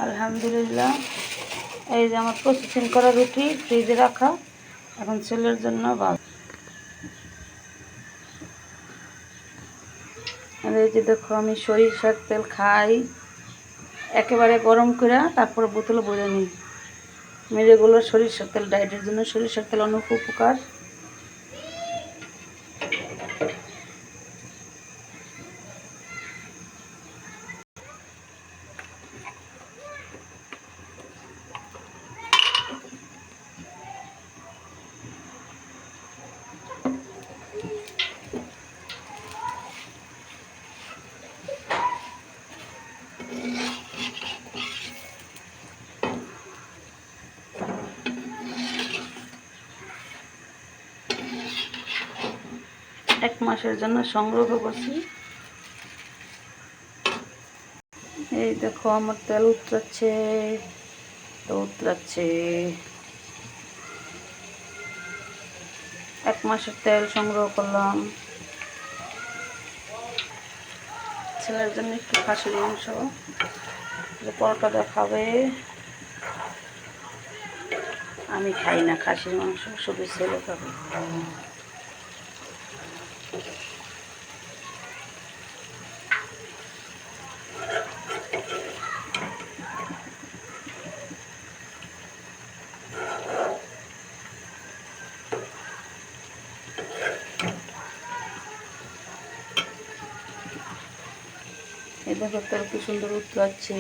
আলহামদুলিল্লাহ। এই যে আমার প্রসেসিং করা রুটি ফ্রিজে রাখা, এখন ছেলের জন্য এই যে দেখো আমি সরিষার তেল খাই একেবারে গরম করে, তারপরে বোতলে ভরে নিই। আমি রেগুলার সরিষার তেল, ডায়েটের জন্য সরিষার তেল অনেক উপকার। এক মাসের জন্য সংগ্রহ করছি। এই দেখো আমার তেল উতরাচ্ছে, এক মাসের তেল সংগ্রহ করলাম। ছেলের জন্য একটু খাসির মাংস, পরোটা দেখাবে। আমি খাই না খাসির মাংস, শুধু ছেলে খাবে। এই দেখো তেল কি সুন্দর উতরাচ্ছে।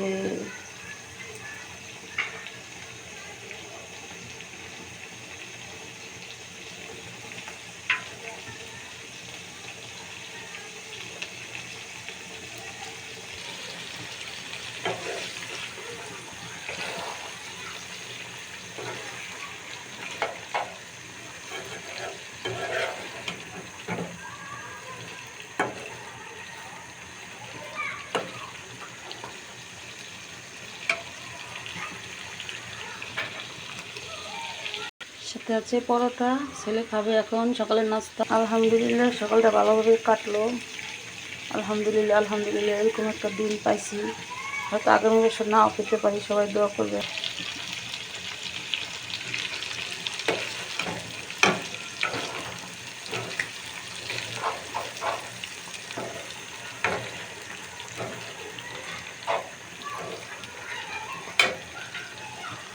সাথে আছে পরোটা, ছেলে খাবে এখন সকালের নাস্তা। আলহামদুলিল্লাহ সকালটা ভালোভাবে কাটলো। আলহামদুলিল্লাহ আলহামদুলিল্লাহ, এরকম একটা দিন পাইছি, হয়তো আগামী বছর নাও পেতে পারি। সবাই দোয়া করবে।